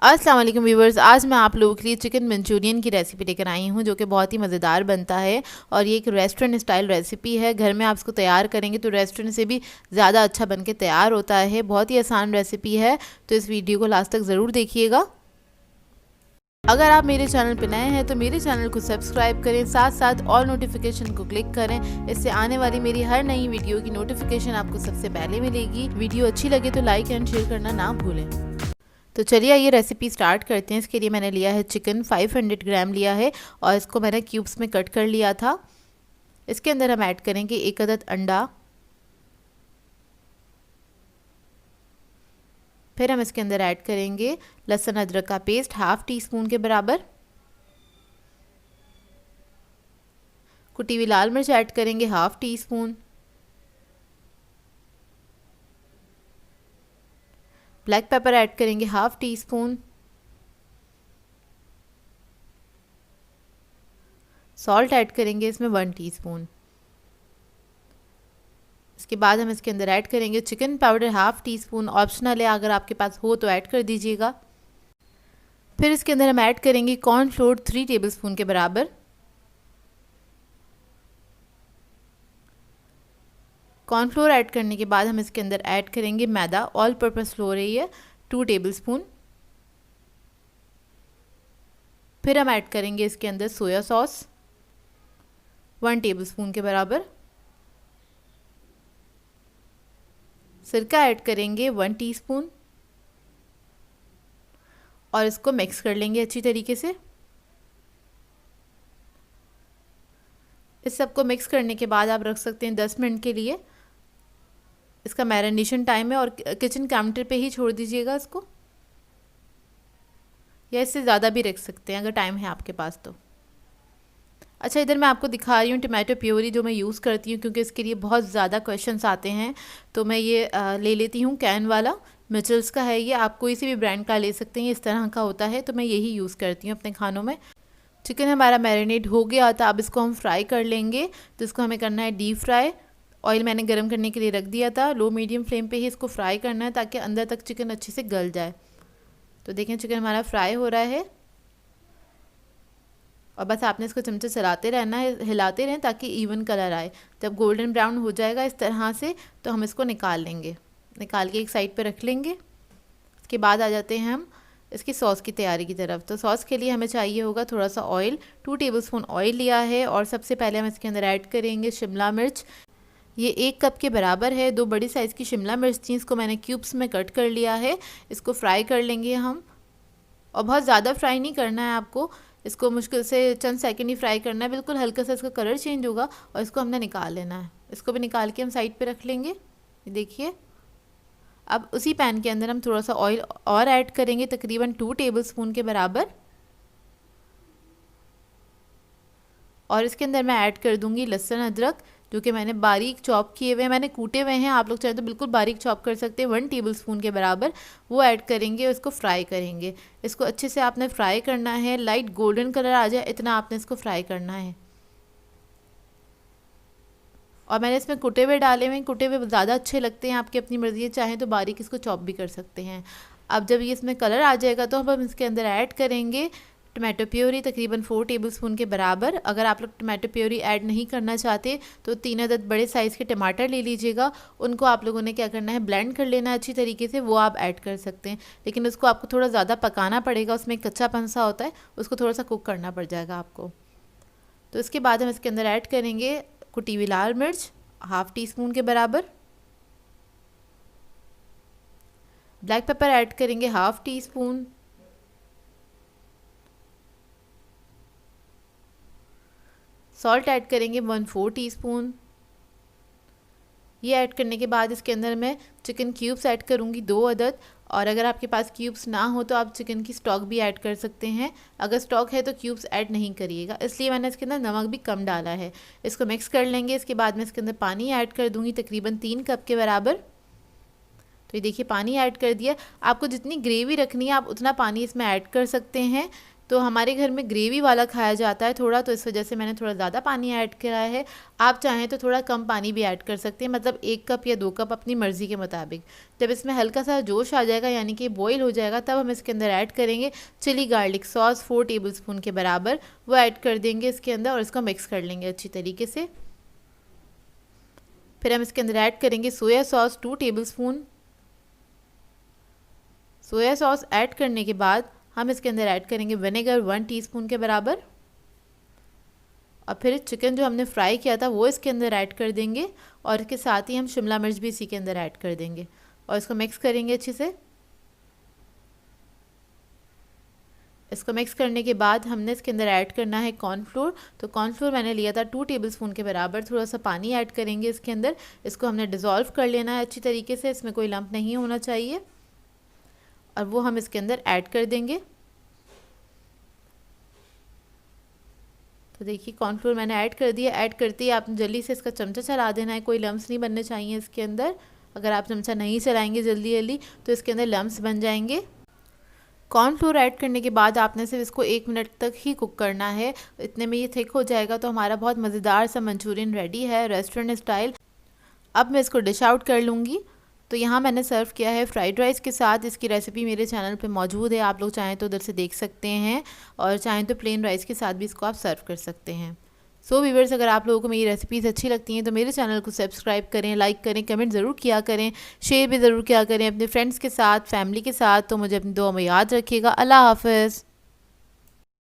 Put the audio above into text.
अस्सलाम वालेकुम व्यूवर्स, आज मैं आप लोगों के लिए चिकन मंचूरियन की रेसिपी लेकर आई हूं जो कि बहुत ही मज़ेदार बनता है। और ये एक रेस्टोरेंट स्टाइल रेसिपी है। घर में आप इसको तैयार करेंगे तो रेस्टोरेंट से भी ज़्यादा अच्छा बन के तैयार होता है। बहुत ही आसान रेसिपी है, तो इस वीडियो को लास्ट तक ज़रूर देखिएगा। अगर आप मेरे चैनल पर नए हैं तो मेरे चैनल को सब्सक्राइब करें, साथ साथ ऑल नोटिफिकेशन को क्लिक करें। इससे आने वाली मेरी हर नई वीडियो की नोटिफिकेशन आपको सबसे पहले मिलेगी। वीडियो अच्छी लगे तो लाइक एंड शेयर करना ना भूलें। तो चलिए ये रेसिपी स्टार्ट करते हैं। इसके लिए मैंने लिया है चिकन, 500 ग्राम लिया है और इसको मैंने क्यूब्स में कट कर लिया था। इसके अंदर हम ऐड करेंगे 1 अदद अंडा। फिर हम इसके अंदर ऐड करेंगे लहसुन अदरक का पेस्ट, ½ टी स्पून के बराबर। कुटी हुई लाल मिर्च ऐड करेंगे ½ tea spoon. Black pepper add करेंगे ½ टी स्पून। सॉल्ट ऐड करेंगे इसमें 1 टीस्पून। इसके बाद हम इसके अंदर ऐड करेंगे chicken powder ½ tea spoon. Optional है, अगर आपके पास हो तो ऐड कर दीजिएगा। फिर इसके अंदर हम ऐड करेंगे कॉर्नफ्लोर 3 टेबलस्पून के बराबर। कॉर्नफ्लोर ऐड करने के बाद हम इसके अंदर ऐड करेंगे मैदा, ऑल पर्पस फ्लोर है ये, 2 टेबलस्पून। फिर हम ऐड करेंगे इसके अंदर सोया सॉस 1 टेबलस्पून के बराबर। सिरका ऐड करेंगे 1 टीस्पून और इसको मिक्स कर लेंगे अच्छी तरीके से। इस सबको मिक्स करने के बाद आप रख सकते हैं 10 मिनट के लिए। इसका मैरिनेशन टाइम है और किचन काउंटर पे ही छोड़ दीजिएगा इसको, या इससे ज़्यादा भी रख सकते हैं अगर टाइम है आपके पास तो। अच्छा, इधर मैं आपको दिखा रही हूँ टमाटो प्योरी जो मैं यूज़ करती हूँ, क्योंकि इसके लिए बहुत ज़्यादा क्वेश्चंस आते हैं। तो मैं ये ले लेती हूँ कैन वाला, मिचल्स का है ये। आप कोई सी भी ब्रांड का ले सकते हैं, इस तरह का होता है। तो मैं यही यूज़ करती हूँ अपने खानों में। चिकन हमारा मैरिनेट हो गया था, अब इसको हम फ्राई कर लेंगे। तो इसको हमें करना है डीप फ्राई। ऑयल मैंने गर्म करने के लिए रख दिया था। लो मीडियम फ्लेम पे ही इसको फ्राई करना है ताकि अंदर तक चिकन अच्छे से गल जाए। तो देखें चिकन हमारा फ्राई हो रहा है और बस आपने इसको चमचे चलाते रहना है, हिलाते रहें ताकि इवन कलर आए। जब गोल्डन ब्राउन हो जाएगा इस तरह से तो हम इसको निकाल लेंगे। निकाल के एक साइड पे रख लेंगे। इसके बाद आ जाते हैं हम इसकी सॉस की तैयारी की तरफ। तो सॉस के लिए हमें चाहिए होगा थोड़ा सा ऑयल, 2 टेबलस्पून ऑयल लिया है। और सबसे पहले हम इसके अंदर ऐड करेंगे शिमला मिर्च। ये 1 कप के बराबर है। 2 बड़ी साइज़ की शिमला मिर्च थी, इसको मैंने क्यूब्स में कट कर लिया है। इसको फ्राई कर लेंगे हम, और बहुत ज़्यादा फ्राई नहीं करना है आपको। इसको मुश्किल से चंद सेकंड ही फ्राई करना है, बिल्कुल हल्का सा इसका कलर चेंज होगा और इसको हमने निकाल लेना है। इसको भी निकाल के हम साइड पे रख लेंगे। ये देखिए, अब उसी पैन के अंदर हम थोड़ा सा ऑयल और ऐड करेंगे, तकरीबन 2 टेबलस्पून के बराबर। और इसके अंदर मैं ऐड कर दूंगी लहसुन अदरक, जो कि मैंने बारीक चॉप किए हुए हैं, मैंने कूटे हुए हैं। आप लोग चाहे तो बिल्कुल बारीक चॉप कर सकते हैं। 1 टेबलस्पून के बराबर वो ऐड करेंगे और इसको फ्राई करेंगे। इसको अच्छे से आपने फ्राई करना है, लाइट गोल्डन कलर आ जाए इतना आपने इसको फ्राई करना है। और मैंने इसमें कुटे हुए डाले हुए हैं, कुटे हुए ज़्यादा अच्छे लगते हैं, आपकी अपनी मर्ज़ी है, चाहे तो बारीक इसको चॉप भी कर सकते हैं। अब जब ये इसमें कलर आ जाएगा तो हम इसके अंदर ऐड करेंगे टमाटो प्योरी, तकरीबन 4 टेबलस्पून के बराबर। अगर आप लोग टमाटो प्योरी ऐड नहीं करना चाहते तो 3 अदद बड़े साइज़ के टमाटर ले लीजिएगा। उनको आप लोगों ने क्या करना है, ब्लेंड कर लेना है अच्छी तरीके से, वो आप ऐड कर सकते हैं। लेकिन उसको आपको थोड़ा ज़्यादा पकाना पड़ेगा, उसमें कच्चापन सा होता है, उसको थोड़ा सा कुक करना पड़ जाएगा आपको। तो इसके बाद हम इसके अंदर ऐड करेंगे कुटी हुई लाल मिर्च ½ टीस्पून के बराबर। ब्लैक पेपर ऐड करेंगे ½ टीस्पून। सॉल्ट ऐड करेंगे 1/4 टीस्पून। ये ऐड करने के बाद इसके अंदर मैं चिकन क्यूब्स ऐड करूँगी 2 अदद। और अगर आपके पास क्यूब्स ना हो तो आप चिकन की स्टॉक भी ऐड कर सकते हैं। अगर स्टॉक है तो क्यूब्स ऐड नहीं करिएगा, इसलिए मैंने इसके अंदर नमक भी कम डाला है। इसको मिक्स कर लेंगे। इसके बाद मैं इसके अंदर पानी ऐड कर दूँगी, तकरीबन 3 कप के बराबर। तो ये देखिए पानी ऐड कर दिया। आपको जितनी ग्रेवी रखनी है आप उतना पानी इसमें ऐड कर सकते हैं। तो हमारे घर में ग्रेवी वाला खाया जाता है थोड़ा, तो इस वजह से मैंने थोड़ा ज़्यादा पानी ऐड करा है। आप चाहें तो थोड़ा कम पानी भी ऐड कर सकते हैं, मतलब 1 कप या 2 कप अपनी मर्ज़ी के मुताबिक। जब इसमें हल्का सा जोश आ जाएगा यानी कि बॉईल हो जाएगा, तब हम इसके अंदर ऐड करेंगे चिली गार्लिक सॉस 4 टेबलस्पून के बराबर, वो ऐड कर देंगे इसके अंदर और इसको मिक्स कर लेंगे अच्छी तरीके से। फिर हम इसके अंदर ऐड करेंगे soya sauce 2 tablespoon. Soya sauce add करने के बाद हम इसके अंदर ऐड करेंगे विनेगर 1 टीस्पून के बराबर, और फिर चिकन जो हमने फ्राई किया था वो इसके अंदर ऐड कर देंगे, और इसके साथ ही हम शिमला मिर्च भी इसी के अंदर ऐड कर देंगे और इसको मिक्स करेंगे अच्छे से। इसको मिक्स करने के बाद हमने इसके अंदर ऐड करना है कॉर्नफ्लोर। तो कॉर्नफ्लोर मैंने लिया था 2 टेबलस्पून के बराबर। थोड़ा सा पानी ऐड करेंगे इसके अंदर, इसको हमने डिज़ोल्व कर लेना है अच्छी तरीके से, इसमें कोई लम्प नहीं होना चाहिए, और वो हम इसके अंदर ऐड कर देंगे। तो देखिए कॉर्नफ्लोर मैंने ऐड कर दिया। ऐड करते ही आपने जल्दी से इसका चमचा चला देना है, कोई लम्स नहीं बनने चाहिए इसके अंदर। अगर आप चमचा नहीं चलाएंगे जल्दी जल्दी तो इसके अंदर लम्स बन जाएंगे। कॉर्नफ्लोर ऐड करने के बाद आपने सिर्फ इसको 1 मिनट तक ही कुक करना है, इतने में ये थिक हो जाएगा। तो हमारा बहुत मज़ेदार सा मंचूरियन रेडी है रेस्टोरेंट स्टाइल। अब मैं इसको डिश आउट कर लूँगी। तो यहाँ मैंने सर्व किया है फ्राइड राइस के साथ। इसकी रेसिपी मेरे चैनल पे मौजूद है, आप लोग चाहें तो उधर से देख सकते हैं, और चाहें तो प्लेन राइस के साथ भी इसको आप सर्व कर सकते हैं। सो व्यूअर्स, अगर आप लोगों को मेरी रेसिपीज़ अच्छी लगती हैं तो मेरे चैनल को सब्सक्राइब करें, लाइक करें, कमेंट ज़रूर किया करें, शेयर भी ज़रूर किया करें अपने फ्रेंड्स के साथ, फैमिली के साथ। तो मुझे अपनी दुआ में याद रखिएगा। अल्लाह हाफ़िज़।